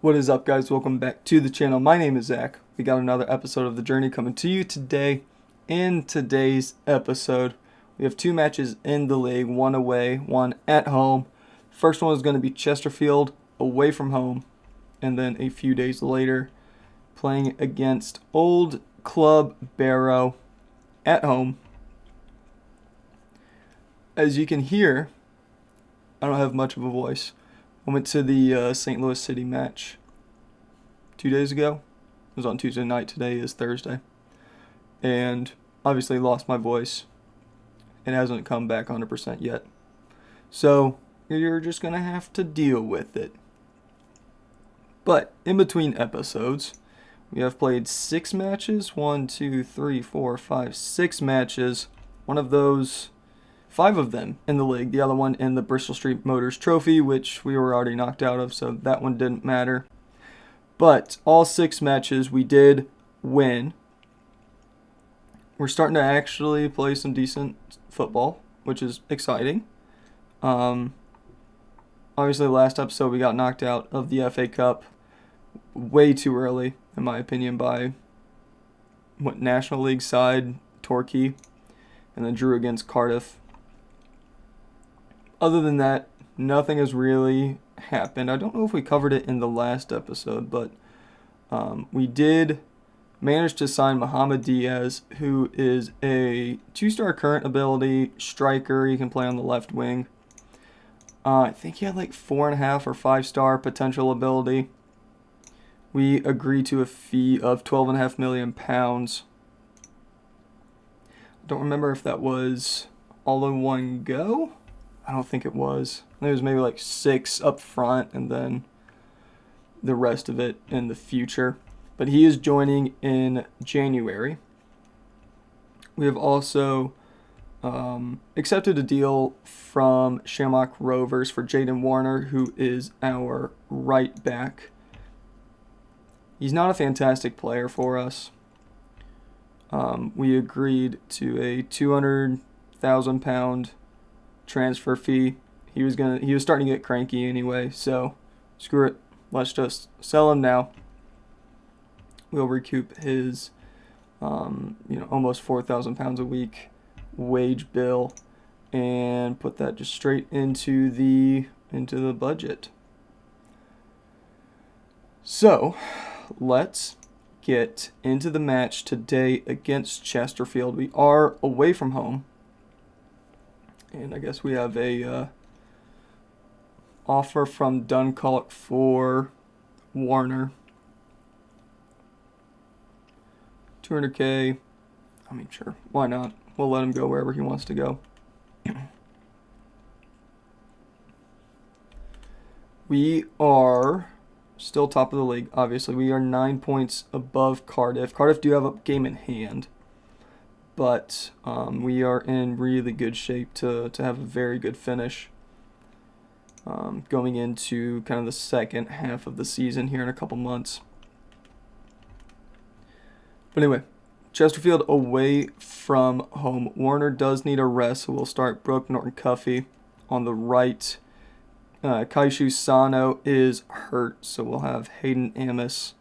What is up, guys? Welcome back to the channel. My name is Zach. We got another episode of The Journey coming to you today. In today's episode, we have two matches in the league, one away, one at home. First one is going to be Chesterfield away from home, and then a few days later, playing against Old Club Barrow at home. As you can hear, I don't have much of a voice. I went to the St. Louis City match 2 days ago. It was on Tuesday night. Today is Thursday. And obviously lost my voice. It hasn't come back 100% yet. So you're just going to have to deal with it. But in between episodes, we have played 6 matches. 6 matches. One of those... 5 of them in the league, the other one in the Bristol Street Motors Trophy, which we were already knocked out of, so that one didn't matter. But all 6 matches we did win. We're starting to actually play some decent football, which is exciting. Obviously, last episode we got knocked out of the FA Cup way too early, in my opinion, by National League side, Torquay, and then drew against Cardiff. Other than that, nothing has really happened. I don't know if we covered it in the last episode, but we did manage to sign Mohamed Diaz, who is a 2-star current ability striker. He can play on the left wing. I think he had like 4.5 or 5-star potential ability. We agreed to a fee of £12.5 million. I don't remember if that was all in one go. I don't think it was. I think it was maybe like 6 up front and then the rest of it in the future. But he is joining in January. We have also accepted a deal from Shamrock Rovers for Jaden Warner, who is our right back. He's not a fantastic player for us. We agreed to a £200,000 transfer fee. He was starting to get cranky anyway, so screw it. Let's just sell him now. We'll recoup his almost £4,000 a week wage bill and put that just straight into the budget. So let's get into the match today against Chesterfield. We are away from home. And I guess we have a offer from Dunkirk for Warner. 200K. I mean, sure. Why not? We'll let him go wherever he wants to go. We are still top of the league, obviously. We are 9 points above Cardiff. Cardiff do have a game in hand. But we are in really good shape to have a very good finish going into kind of the second half of the season here in a couple months. But anyway, Chesterfield away from home. Warner does need a rest, so we'll start Brooke Norton-Cuffey on the right. Kaishu Sano is hurt, so we'll have Hayden Amos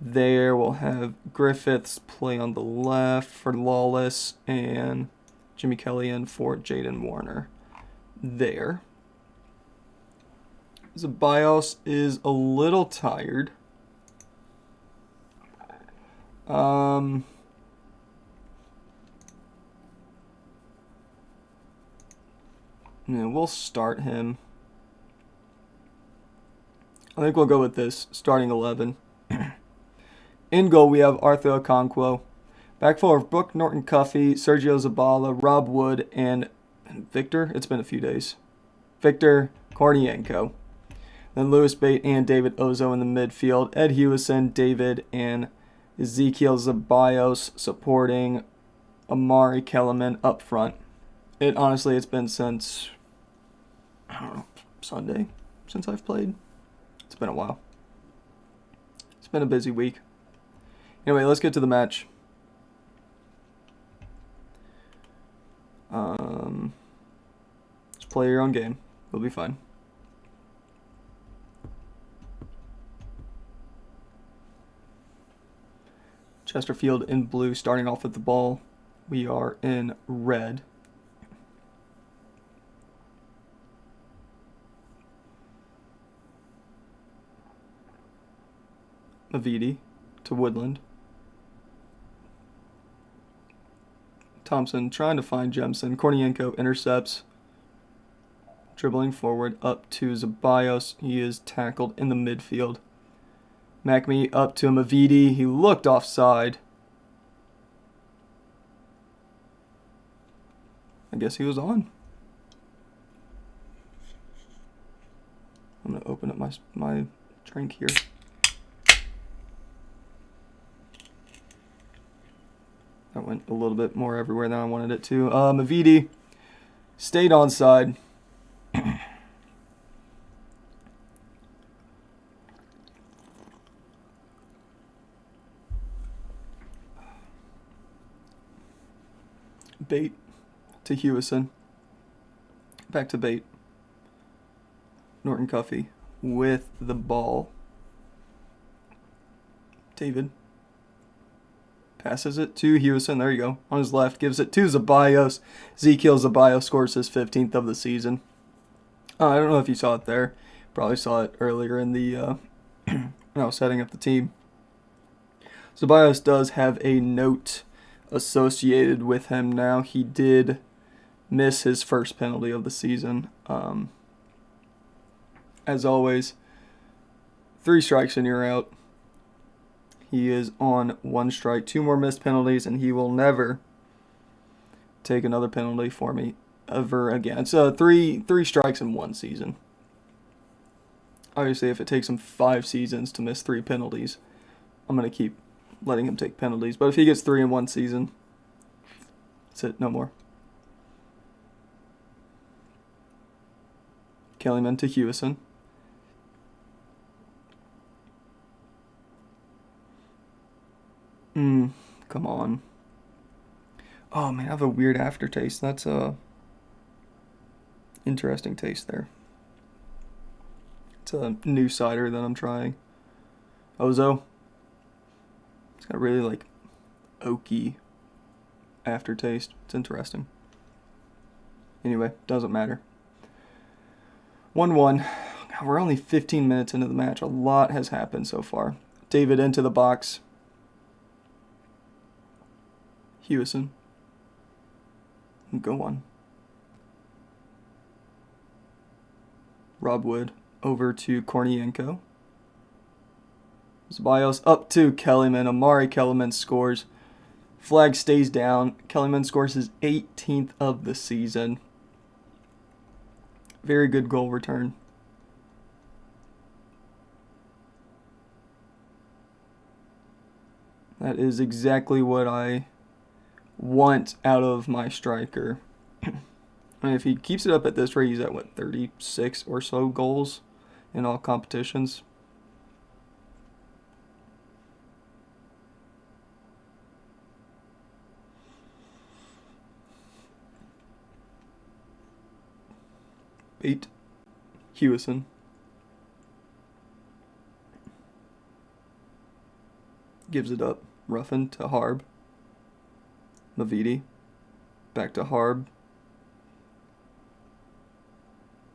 there. We'll have Griffiths play on the left for Lawless and Jimmy Kelly in for Jaden Warner there. Zabios is a little tired. Yeah, we'll start him. I think we'll go with this starting 11. In goal, we have Arthur Okonkwo. Back four of Brooke Norton-Cuffey, Sergio Zabala, Rob Wood, and Victor. It's been a few days. Victor Kornienko. Then Lewis Bate and David Ozo in the midfield. Ed Hewison, David, and Ezekiel Zabios supporting Amari Kellerman up front. It's been since, I don't know, Sunday since I've played. It's been a while. It's been a busy week. Anyway, let's get to the match. Just play your own game. We'll be fine. Chesterfield in blue starting off with the ball. We are in red. Mavidi to Woodland. Thompson trying to find Jemison. Kornienko intercepts. Dribbling forward up to Zeballos. He is tackled in the midfield. McMee up to Mavidi. He looked offside. I guess he was on. I'm going to open up my drink here. That went a little bit more everywhere than I wanted it to. Mavidi stayed onside. Bait to Hewison. Back to Bait. Norton Cuffey with the ball. David passes it to Hewison. There you go. On his left. Gives it to Zeballos. Ezekiel Zeballos scores his 15th of the season. I don't know if you saw it there. Probably saw it earlier in the when I was setting up the team. Zeballos does have a note associated with him now. He did miss his first penalty of the season. As always, 3 strikes and you're out. He is on 1 strike, 2 more missed penalties, and he will never take another penalty for me ever again. It's 3 strikes in 1 season. Obviously, if it takes him 5 seasons to miss 3 penalties, I'm going to keep letting him take penalties. But if he gets 3 in 1 season, that's it, no more. Kellyman to Hewison. Come on. Oh man, I have a weird aftertaste. That's a interesting taste there. It's a new cider that I'm trying. Ozo. It's got really like oaky aftertaste. It's interesting. Anyway, doesn't matter. 1-1. God, we're only 15 minutes into the match. A lot has happened so far. David into the box. Hewison. Go on. Rob Wood over to Kornienko. Zeballos up to Kellyman. Amari Kellyman scores. Flag stays down. Kellyman scores his 18th of the season. Very good goal return. That is exactly what I want out of my striker. And if he keeps it up at this rate, he's at, 36 or so goals in all competitions. Bait. Hewison. Gives it up. Ruffin to Harb. Mavidi. Back to Harb.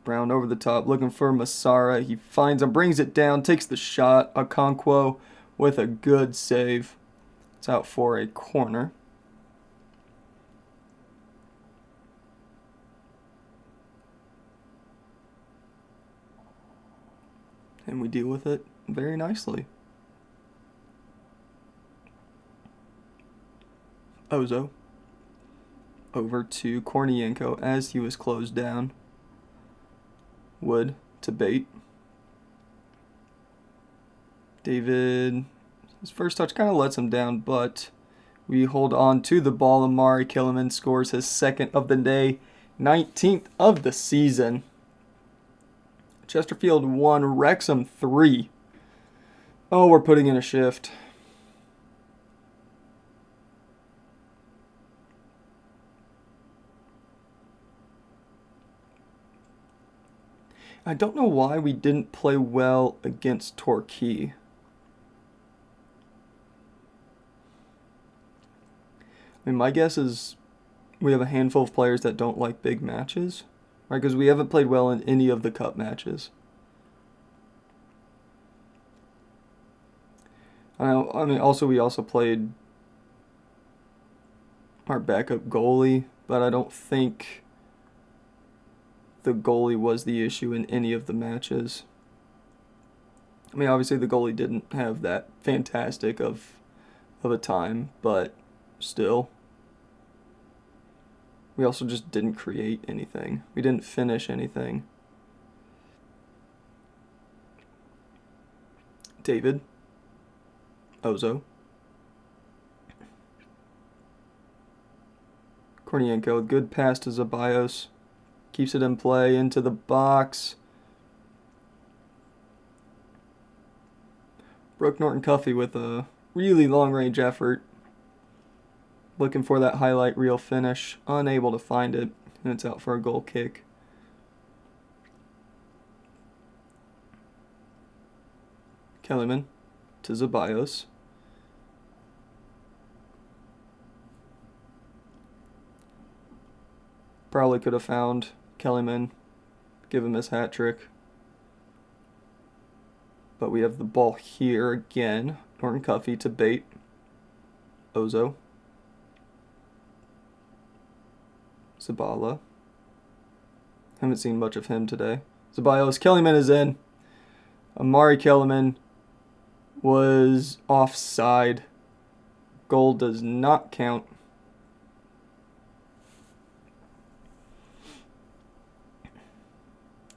Brown over the top, looking for Massara. He finds him, brings it down, takes the shot. Okonkwo with a good save. It's out for a corner. And we deal with it very nicely. Ozo over to Kornienko as he was closed down. Wood to Bait. David, his first touch kind of lets him down, but we hold on to the ball. Amari Kellyman scores his 2nd of the day, 19th of the season. Chesterfield 1, Wrexham 3. Oh, we're putting in a shift. I don't know why we didn't play well against Torquay. I mean, my guess is we have a handful of players that don't like big matches, right? Because we haven't played well in any of the cup matches. I mean, we also played our backup goalie, but I don't think the goalie was the issue in any of the matches. I mean, obviously the goalie didn't have that fantastic of a time, but still. We also just didn't create anything. We didn't finish anything. David. Ozo. Kornienko, good pass to Zeballos. Keeps it in play into the box. Brooke Norton-Cuffey with a really long-range effort. Looking for that highlight reel finish. Unable to find it. And it's out for a goal kick. Kellyman to Zeballos. Probably could have found Kellyman, give him his hat trick. But we have the ball here again. Norton-Cuffey to bait. Ozo. Zabala. Haven't seen much of him today. Zeballos. Kellyman is in. Amari Kellyman was offside. Goal does not count.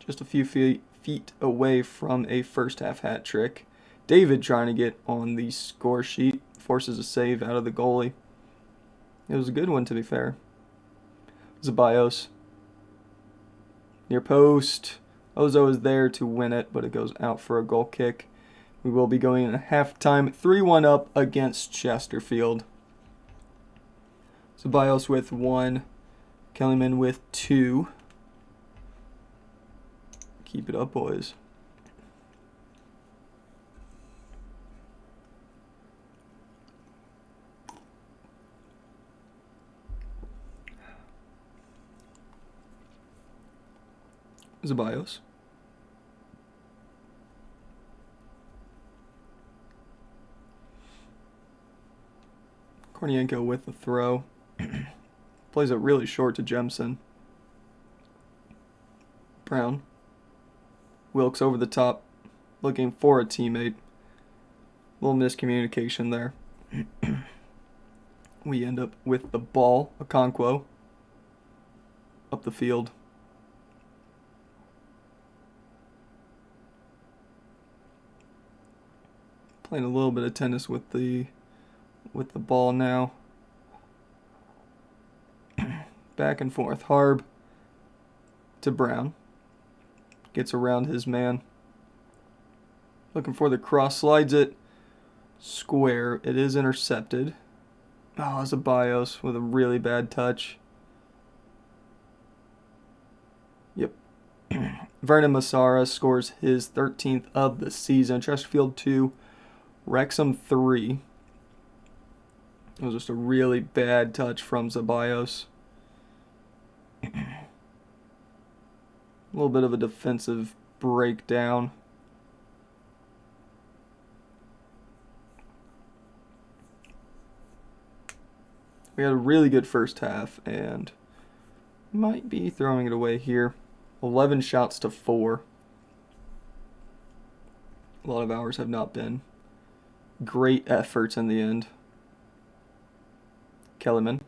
Just a few feet away from a first half hat trick. David trying to get on the score sheet. Forces a save out of the goalie. It was a good one, to be fair. Zeballos. Near post. Ozo is there to win it, but it goes out for a goal kick. We will be going in at halftime 3-1 up against Chesterfield. Zeballos with 1. Kellyman with 2. Keep it up, boys. Zeballos. Kornienko with the throw. Plays it really short to Jemison. Brown. Wilkes over the top, looking for a teammate. Little miscommunication there. We end up with the ball, Okonkwo, up the field. Playing a little bit of tennis with the ball now. Back and forth. Harb to Brown. Gets around his man. Looking for the cross. Slides it square. It is intercepted. Oh, Zeballos with a really bad touch. Yep. Vernon Massara scores his 13th of the season. Chesterfield 2, Wrexham 3. It was just a really bad touch from Zeballos. A little bit of a defensive breakdown. We had a really good first half and might be throwing it away here. 11 shots to 4. A lot of ours have not been great efforts in the end. Kellyman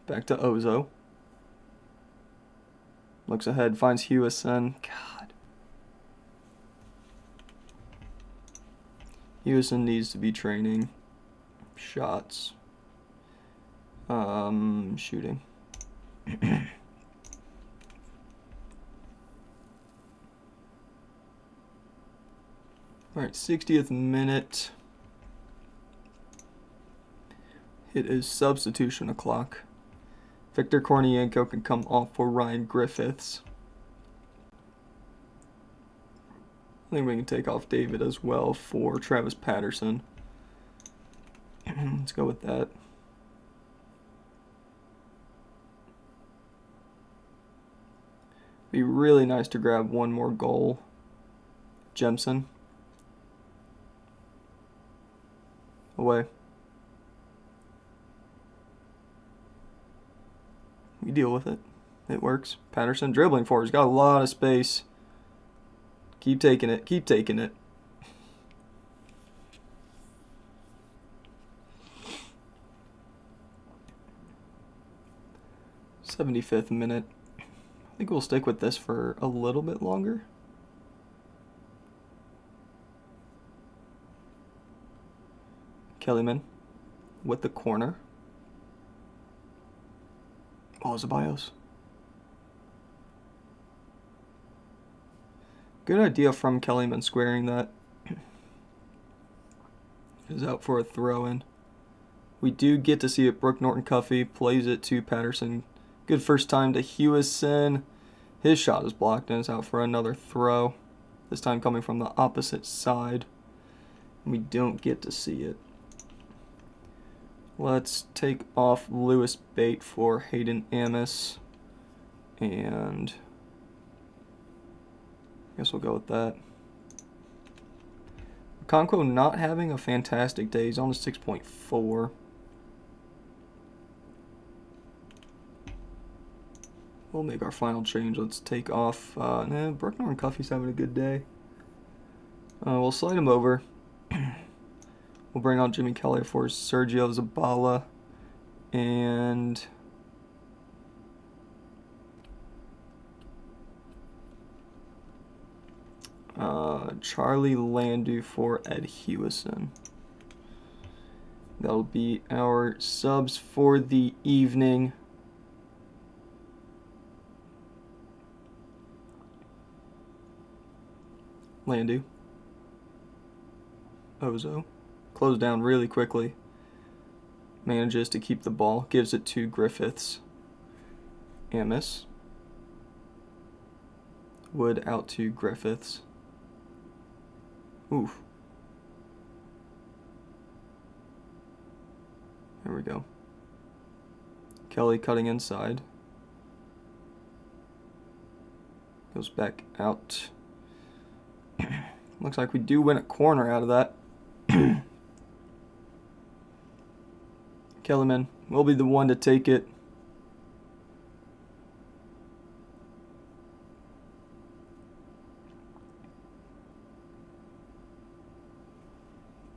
back to Ozo. Looks ahead, finds Hewison. God. Hewison needs to be training shots. Shooting. Alright, 60th minute. It is substitution o'clock. Victor Kornienko can come off for Ryan Griffiths. I think we can take off David as well for Travis Patterson. Let's go with that. Be really nice to grab one more goal. Jemson. Away. We deal with it. It works. Patterson dribbling forward. He's got a lot of space. Keep taking it. Keep taking it. '75th minute. I think we'll stick with this for a little bit longer. Kellyman with the corner. Oh, Ceballos. Good idea from Kellyman squaring that. Is out for a throw-in. We do get to see it. Brooke Norton-Cuffy plays it to Patterson. Good first time to Hewison. His shot is blocked and is out for another throw. This time coming from the opposite side. We don't get to see it. Let's take off Lewis Bate for Hayden Amos. And I guess we'll go with that. Conquo not having a fantastic day. He's on a 6.4. We'll make our final change. Let's take off. Brooke Norton-Cuffy's having a good day. We'll slide him over. We'll bring out Jimmy Kelly for Sergio Zabala and Charlie Landu for Ed Hewison. That'll be our subs for the evening. Landu. Ozo. Closed down really quickly. Manages to keep the ball. Gives it to Griffiths. Amos. Wood out to Griffiths. Oof. There we go. Kelly cutting inside. Goes back out. Looks like we do win a corner out of that. Kellerman will be the one to take it.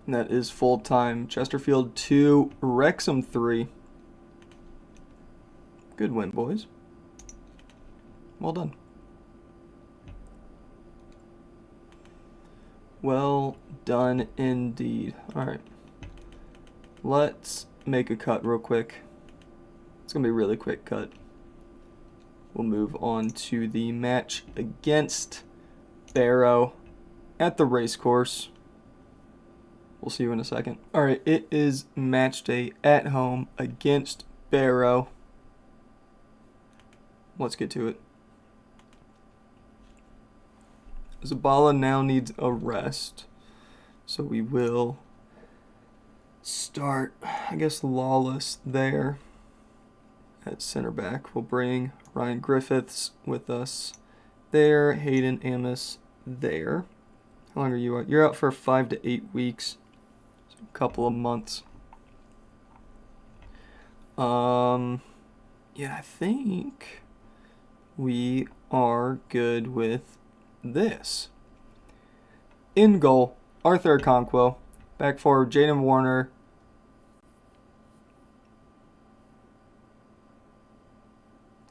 And that is full time. Chesterfield 2, Wrexham 3. Good win, boys. Well done. Well done indeed. Alright. Let's make a cut real quick. It's going to be a really quick cut. We'll move on to the match against Barrow at the racecourse. We'll see you in a second. Alright, it is match day at home against Barrow. Let's get to it. Zabala now needs a rest. So we will start, I guess, Lawless there at center back. We'll bring Ryan Griffiths with us there. Hayden Amos there. How long are you out? You're out for 5 to 8 weeks. So a couple of months. Yeah, I think we are good with this. In goal, Arthur Okonkwo. Back forward, Jaden Warner.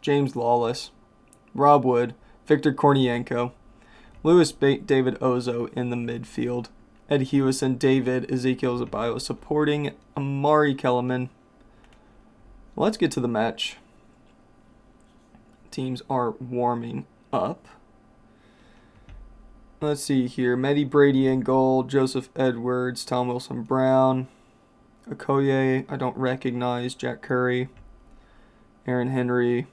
James Lawless. Rob Wood. Victor Kornienko. Lewis Bate, David Ozo in the midfield. Ed Hewison, David, Ezekiel Zabayo supporting Amari Kellerman. Let's get to the match. Teams are warming up. Let's see here. Mehdi Brady in goal. Joseph Edwards. Tom Wilson-Brown. Okoye, I don't recognize. Jack Curry. Aaron Henry.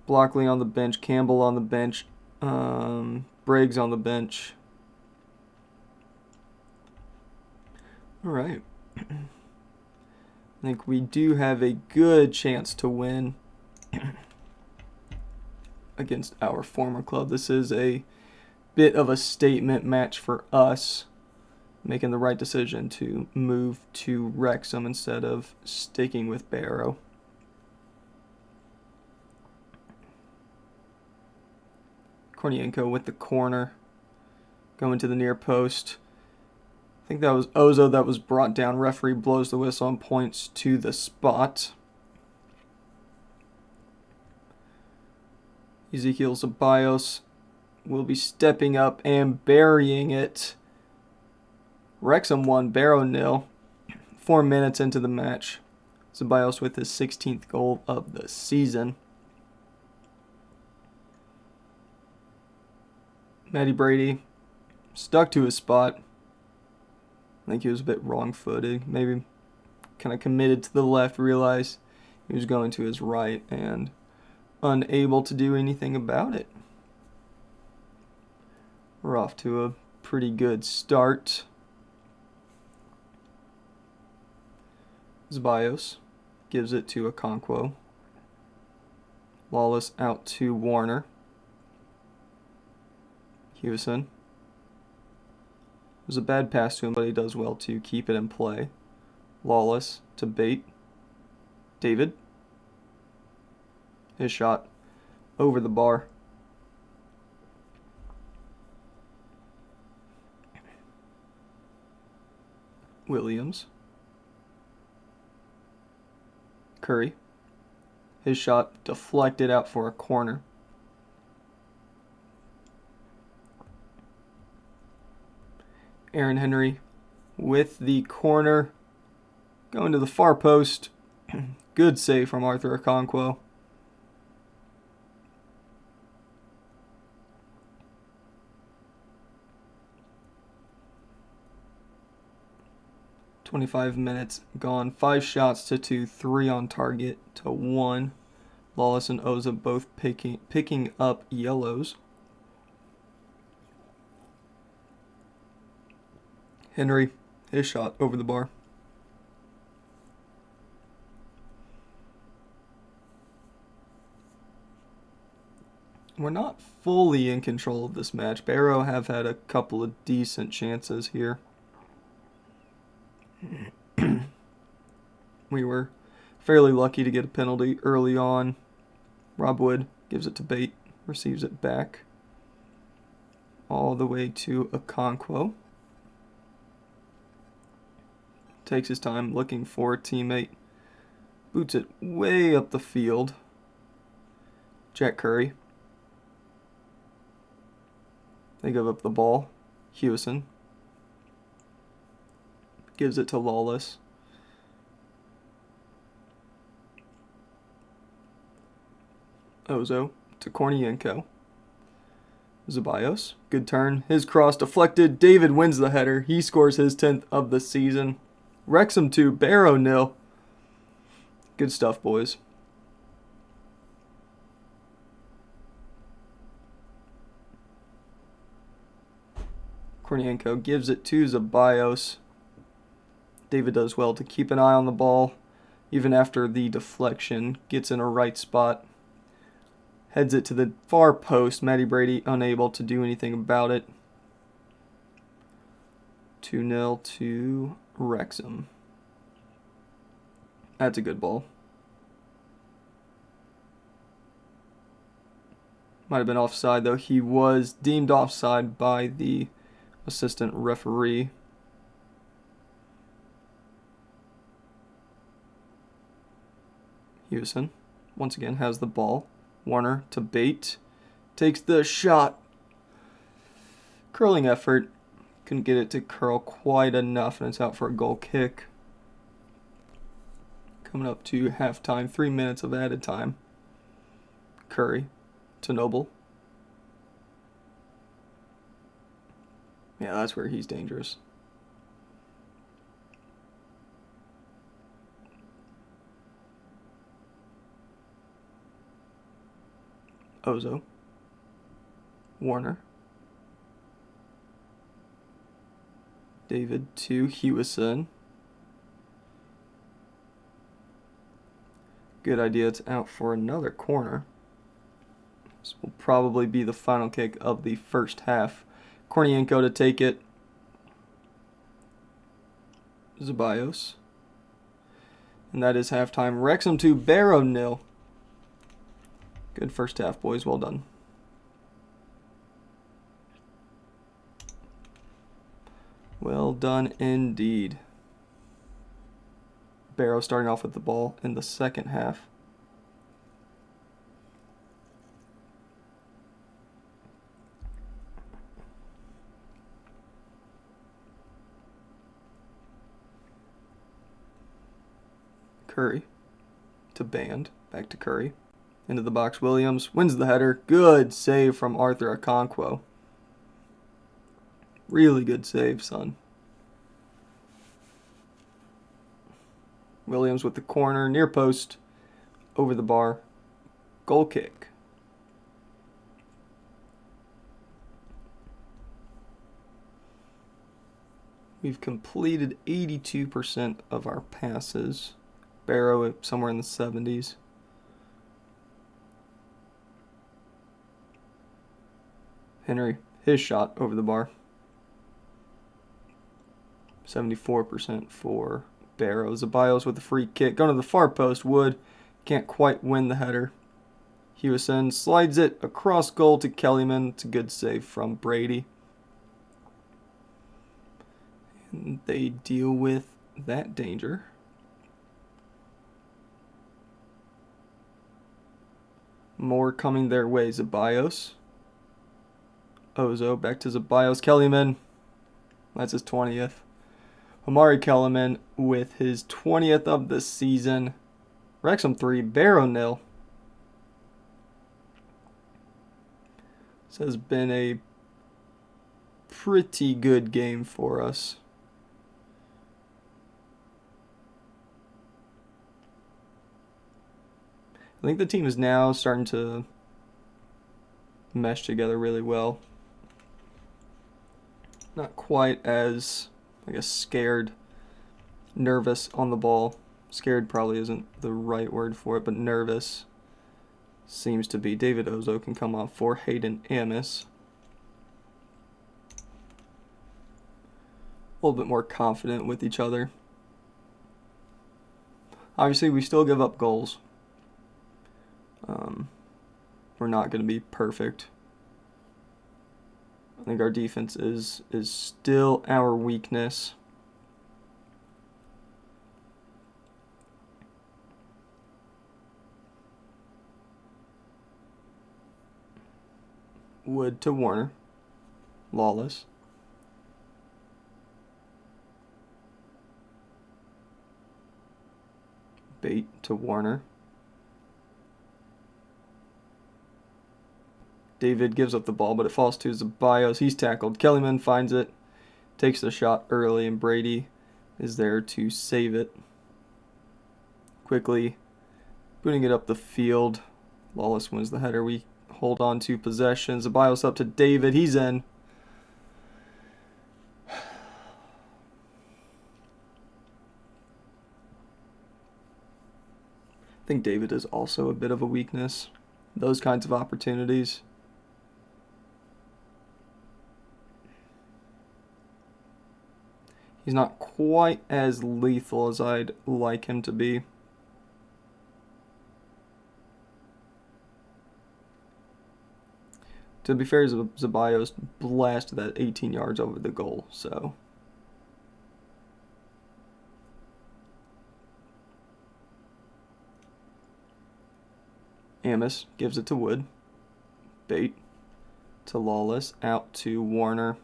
Blockley on the bench. Campbell on the bench. Briggs on the bench. All right. I think we do have a good chance to win. against our former club. This is a bit of a statement match for us, making the right decision to move to Wrexham instead of sticking with Barrow. Kornienko with the corner, going to the near post. I think that was Ozo that was brought down. Referee blows the whistle and points to the spot. Ezekiel Ceballos will be stepping up and burying it. Wrexham 1, Barrow 0. 4 minutes into the match. Ceballos with his 16th goal of the season. Matty Brady stuck to his spot. I think he was a bit wrong-footed. Maybe kind of committed to the left, realized he was going to his right, and unable to do anything about it. We're off to a pretty good start. Ceballos gives it to Okonkwo. Lawless out to Warner. Hewson. It was a bad pass to him, but he does well to keep it in play. Lawless to Bate. David. His shot over the bar. Williams. Curry. His shot deflected out for a corner. Aaron Henry with the corner. Going to the far post. Good save from Arthur Okonkwo. "25 minutes gone. 5 shots to 2, 3 on target to 1. Lawless and Oza both picking up yellows. Henry, his shot over the bar. We're not fully in control of this match. Barrow have had a couple of decent chances here. We were fairly lucky to get a penalty early on. Rob Wood gives it to Bate, receives it back. All the way to Okonkwo. Takes his time looking for a teammate. Boots it way up the field. Jack Curry. They give up the ball. Hewson gives it to Lawless. Ozo to Kornienko. Ceballos, good turn. His cross deflected. David wins the header. He scores his 10th of the season. Wrexham 2, Barrow 0. Good stuff, boys. Kornienko gives it to Ceballos. David does well to keep an eye on the ball, even after the deflection. Gets in a right spot. Heads it to the far post. Matty Brady unable to do anything about it. 2-0 to Wrexham. That's a good ball. Might have been offside, though. He was deemed offside by the assistant referee. Hewson, once again, has the ball. Warner to Bate. Takes the shot. Curling effort. Couldn't get it to curl quite enough, and it's out for a goal kick. Coming up to halftime, 3 minutes of added time. Curry to Noble. Yeah, that's where he's dangerous. Ozo. Warner. David to Hewson. Good idea. It's out for another corner. This will probably be the final kick of the first half. Kornienko to take it. Zeballos. And that is halftime. Wrexham 2, Barrow 0. Good first half, boys. Well done. Well done indeed. Barrow starting off with the ball in the second half. Curry to Band. Back to Curry. Into the box. Williams wins the header. Good save from Arthur Okonkwo. Really good save, son. Williams with the corner. Near post. Over the bar. Goal kick. We've completed 82% of our passes. Barrow somewhere in the 70s. Henry, his shot over the bar. 74% for Barrow. Zeballos with the free kick. Going to the far post. Wood can't quite win the header. Hewison slides it across goal to Kellyman. It's a good save from Brady. And they deal with that danger. More coming their way. Zeballos. Ozo back to Zeballos. Kellyman. That's his 20th. Omari Kellyman with his 20th of the season. Wrexham 3, Barrow 0. This has been a pretty good game for us. I think the team is now starting to mesh together really well. Not quite as, I guess, scared, nervous on the ball. Scared probably isn't the right word for it, but nervous seems to be. David Ozo can come off for Hayden Amos. A little bit more confident with each other. Obviously, we still give up goals. We're not going to be perfect. I think our defense is still our weakness. Wood to Warner. Lawless. Bait to Warner. David gives up the ball, but it falls to Zeballos. He's tackled. Kellyman finds it, takes the shot early, and Brady is there to save it. Quickly booting it up the field. Lawless wins the header. We hold on to possession. Zeballos up to David. He's in. I think David is also a bit of a weakness. Those kinds of opportunities. He's not quite as lethal as I'd like him to be. To be fair, Zeballos blasted that 18 yards over the goal, so. Amos gives it to Wood. Bait to Lawless. Out to Warner.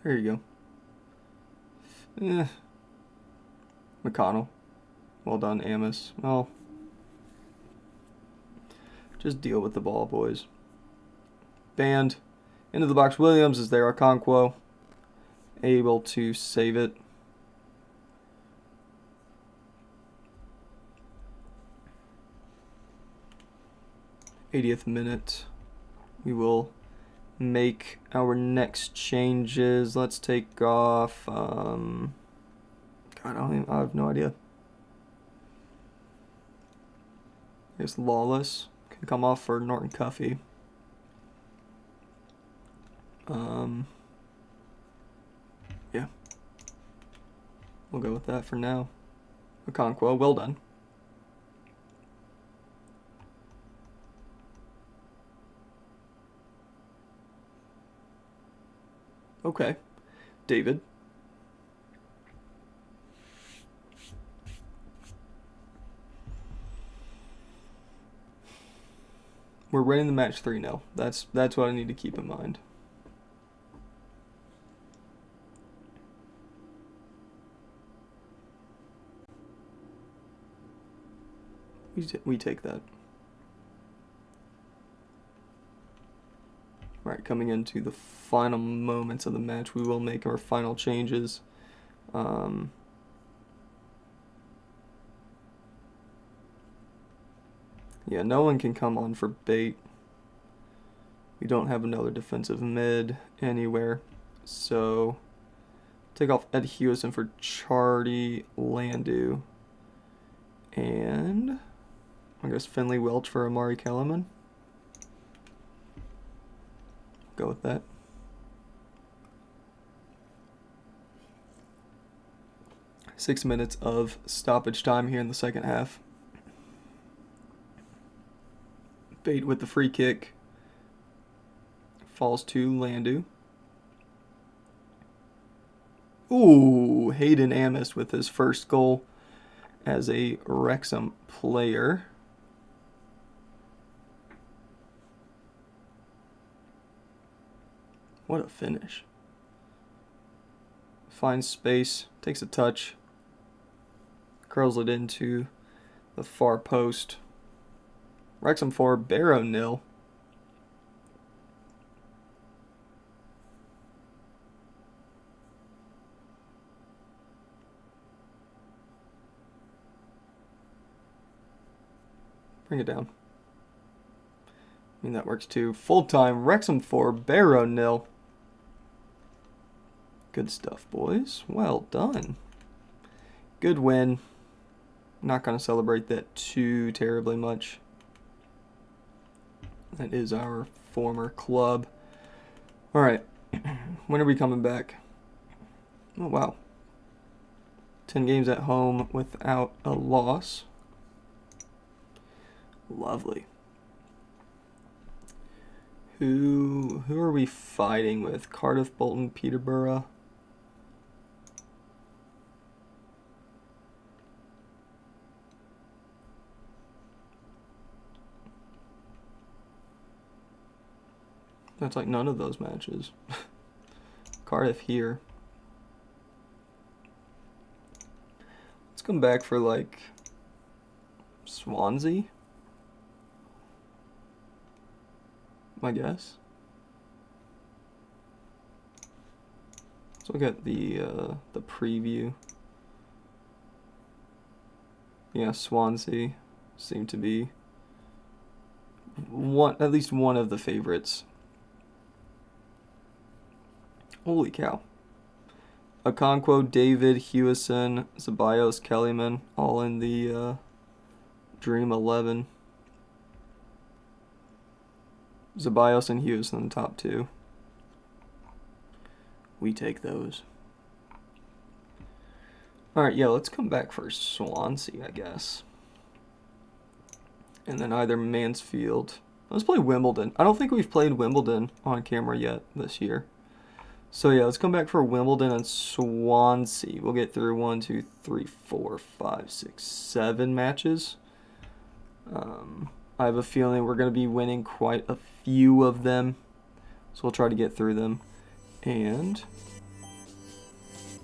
There you go. McConnell. Well done, Amos. Well, just deal with the ball, boys. Band. Into the box. Williams is there. Okonkwo able to save it. '80th minute. We will make our next changes. Let's take off, God, I have no idea. I guess Lawless can come off for Norton Cuffey. Yeah. We'll go with that for now. Okonkwo, well done. Okay. David. We're winning the match 3-0. That's what I need to keep in mind. We take that. Alright, coming into the final moments of the match, we will make our final changes. Yeah, no one can come on for bait. We don't have another defensive mid anywhere. So, take off Ed Hewison for Charlie Landu. And I guess Finley Welch for Amari Kellerman. Go with that. Six minutes of stoppage time here in the second half. Bait with the free kick. Falls to Landu. Ooh, Hayden Amos with his first goal as a Wrexham player. What a finish. Finds space, takes a touch, curls it into the far post. Wrexham 4, Barrow 0. Bring it down. I mean, that works too. Full time, Wrexham 4, Barrow 0. Good stuff, boys. Well done. Good win. Not going to celebrate that too terribly much. That is our former club. All right. When are we coming back? Oh, wow. 10 games at home without a loss. Lovely. Who are we fighting with? Cardiff, Bolton, Peterborough. That's like none of those matches. Cardiff here. Let's come back for like Swansea, I guess. Let's look at the preview. Yeah, Swansea seem to be at least one of the favorites. Holy cow. Okonkwo, David, Hewison, Zeballos, Kellyman, all in the Dream 11. Zeballos and Hewison in the top two. We take those. Alright, yeah, let's come back for Swansea, I guess. And then either Mansfield. Let's play Wimbledon. I don't think we've played Wimbledon on camera yet this year. So yeah, let's come back for Wimbledon and Swansea. We'll get through 1, 2, 3, 4, 5, 6, 7 matches. I have a feeling we're going to be winning quite a few of them. So we'll try to get through them. And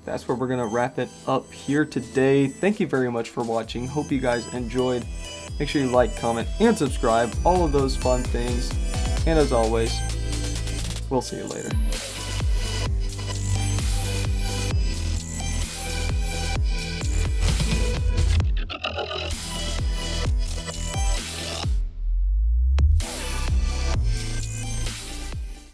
that's where we're going to wrap it up here today. Thank you very much for watching. Hope you guys enjoyed. Make sure you like, comment, and subscribe. All of those fun things. And as always, we'll see you later.